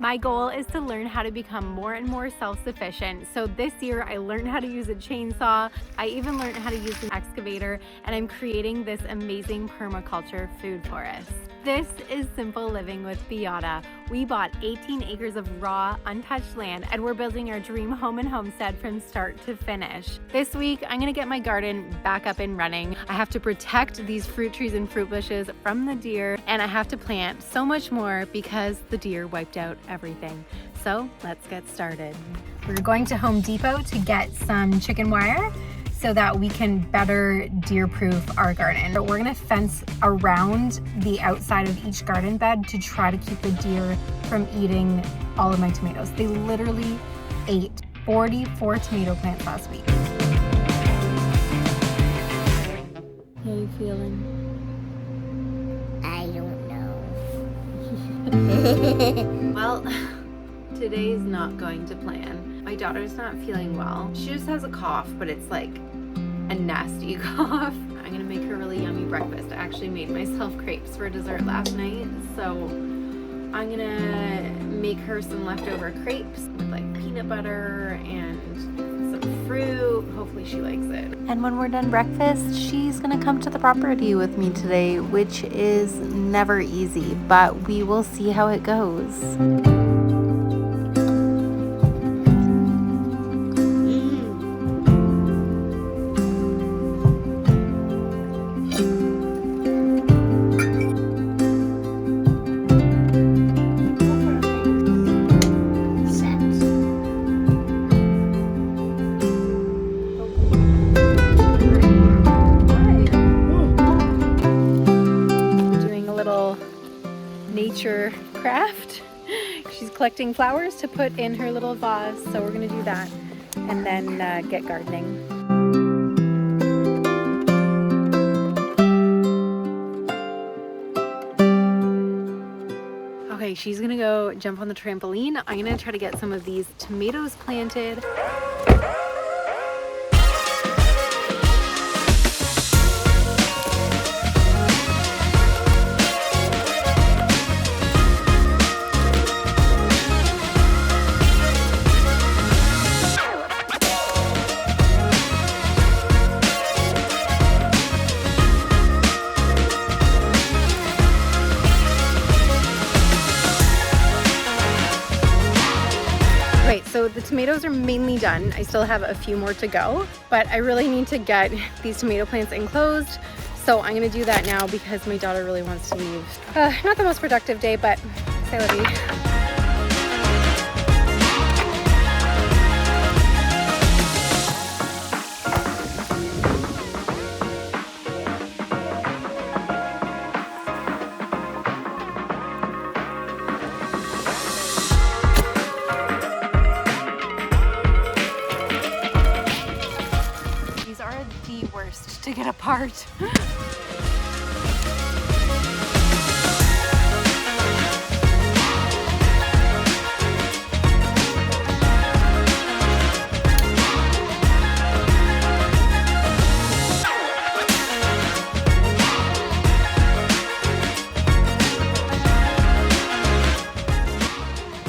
My goal is to learn how to become more and more self-sufficient. So this year I learned how to use a chainsaw. I even learned how to use an excavator, and I'm creating this amazing permaculture food forest. This is Simple Living with Biata. We bought 18 acres of raw, untouched land, and we're building our dream home and homestead from start to finish. This week, I'm gonna get my garden back up and running. I have to protect these fruit trees and fruit bushes from the deer, and I have to plant so much more because the deer wiped out everything. So let's get started. We're going to Home Depot to get some chicken wire so that we can better deer-proof our garden. But we're gonna fence around the outside of each garden bed to try to keep the deer from eating all of my tomatoes. They literally ate 44 tomato plants last week. How are you feeling? I don't know. Well, today is not going to plan. My daughter's not feeling well. She just has a cough, but it's like a nasty cough. I'm gonna make her a really yummy breakfast. I actually made myself crepes for dessert last night, so I'm gonna make her some leftover crepes with like peanut butter and some fruit. Hopefully she likes it. And when we're done breakfast, she's gonna come to the property with me today, which is never easy, but we will see how it goes. Nature craft. She's collecting flowers to put in her little vase, so we're gonna do that and then get gardening. Okay, she's gonna go jump on the trampoline. I'm gonna try to get some of these tomatoes planted. So the tomatoes are mainly done. I still have a few more to go, but I really need to get these tomato plants enclosed. So I'm gonna do that now because my daughter really wants to leave. Not the most productive day, but c'est la vie. The worst to get apart.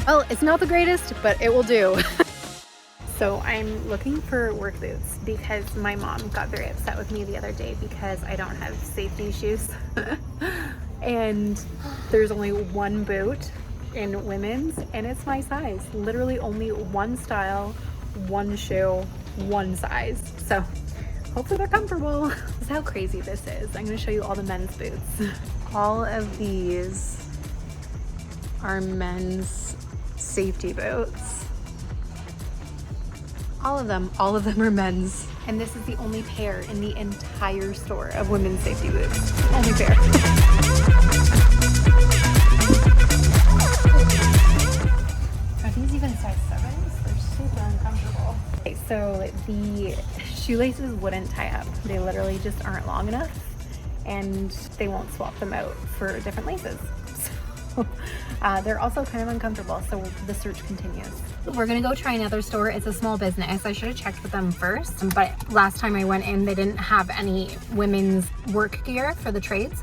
Well, it's not the greatest, but it will do. So I'm looking for work boots because my mom got very upset with me the other day because I don't have safety shoes. And there's only one boot in women's and it's my size. Literally only one style, one shoe, one size. So hopefully they're comfortable. This is how crazy this is. I'm gonna show you all the men's boots. All of these are men's safety boots. All of them are men's. And this is the only pair in the entire store of women's safety boots. Only pair. Are these even size 7s? They're super uncomfortable. Okay, so the shoelaces wouldn't tie up. They literally just aren't long enough and they won't swap them out for different laces. They're also kind of uncomfortable, so the search continues. We're gonna go try another store. It's a small business. I should have checked with them first, but last time I went in, they didn't have any women's work gear for the trades.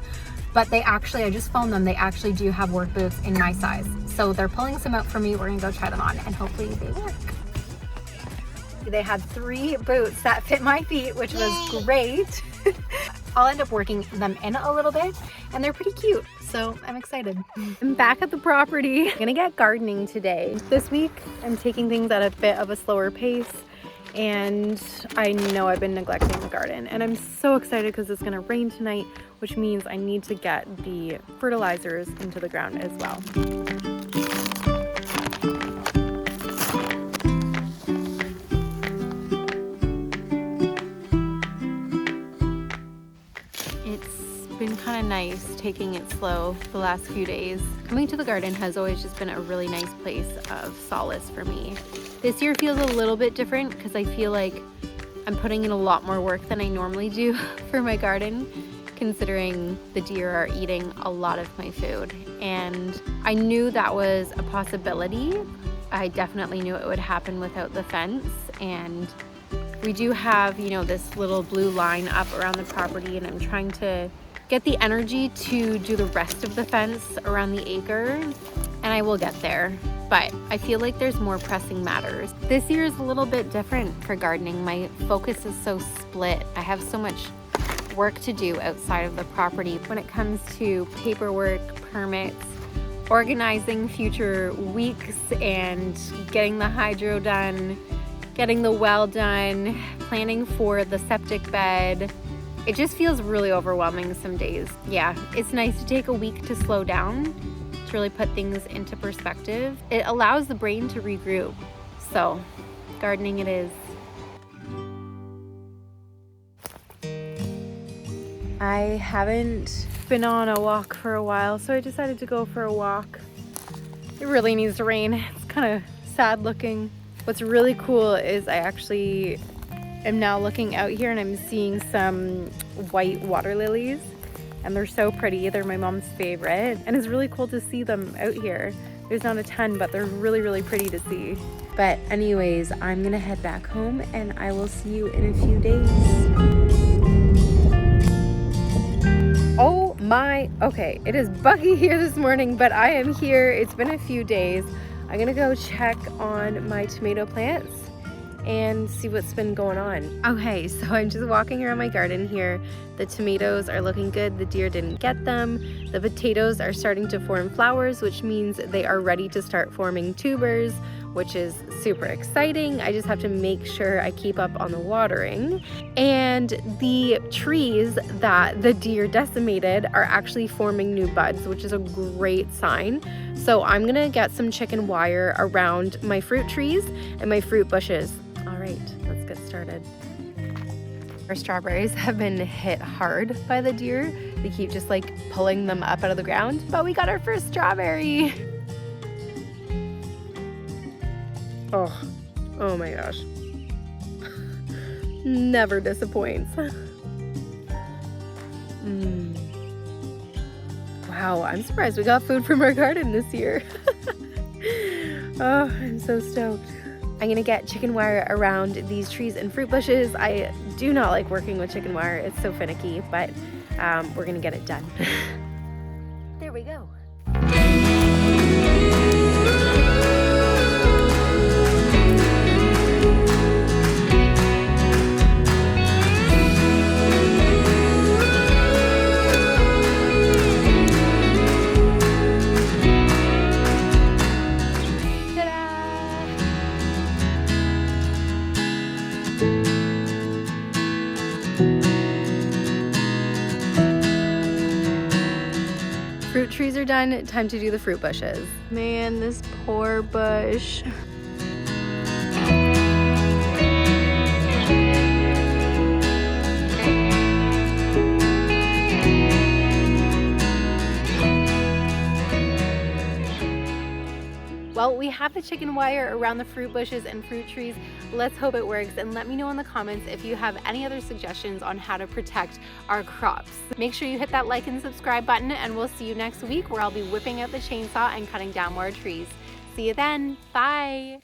But they actually, I just phoned them, they actually do have work boots in my size. So they're pulling some out for me. We're gonna go try them on and hopefully they work. They had 3 boots that fit my feet, which was great. I'll end up working them in a little bit and they're pretty cute. So I'm excited. I'm back at the property. I'm gonna get gardening today. This week, I'm taking things at a bit of a slower pace and I know I've been neglecting the garden and I'm so excited because it's gonna rain tonight, which means I need to get the fertilizers into the ground as well. Been kind of nice taking it slow the last few days. Coming to the garden has always just been a really nice place of solace for me. This year feels a little bit different because I feel like I'm putting in a lot more work than I normally do for my garden, considering the deer are eating a lot of my food. And I knew that was a possibility. I definitely knew it would happen without the fence, and we do have, you know, this little blue line up around the property, and I'm trying to get the energy to do the rest of the fence around the acre, and I will get there. But I feel like there's more pressing matters. This year is a little bit different for gardening. My focus is so split. I have so much work to do outside of the property when it comes to paperwork, permits, organizing future weeks, and getting the hydro done, getting the well done, planning for the septic bed. It just feels really overwhelming some days. Yeah, it's nice to take a week to slow down, to really put things into perspective. It allows the brain to regroup. So, gardening it is. I haven't been on a walk for a while, so I decided to go for a walk. It really needs to rain. It's kind of sad looking. What's really cool is I actually am now looking out here and I'm seeing some white water lilies, and they're so pretty. They're my mom's favorite, and it's really cool to see them out here. There's not a ton, but they're really, really pretty to see. But anyways, I'm gonna head back home and I will see you in a few days. Oh my, okay, it is buggy here this morning, but I am here. It's been a few days. I'm gonna go check on my tomato plants and see what's been going on. Okay, so I'm just walking around my garden here. The tomatoes are looking good. The deer didn't get them. The potatoes are starting to form flowers, which means they are ready to start forming tubers, which is super exciting. I just have to make sure I keep up on the watering. And the trees that the deer decimated are actually forming new buds, which is a great sign. So I'm gonna get some chicken wire around my fruit trees and my fruit bushes. All right, let's get started. Our strawberries have been hit hard by the deer. They keep just like pulling them up out of the ground, but we got our first strawberry. Oh my gosh. Never disappoints. Wow, I'm surprised we got food from our garden this year. Oh, I'm so stoked. I'm gonna get chicken wire around these trees and fruit bushes. I do not like working with chicken wire. It's so finicky, but we're gonna get it done. There we go. Fruit trees are done, time to do the fruit bushes. Man, this poor bush. Well, we have the chicken wire around the fruit bushes and fruit trees. Let's hope it works, and let me know in the comments if you have any other suggestions on how to protect our crops. Make sure you hit that like and subscribe button, and we'll see you next week where I'll be whipping out the chainsaw and cutting down more trees. See you then. Bye.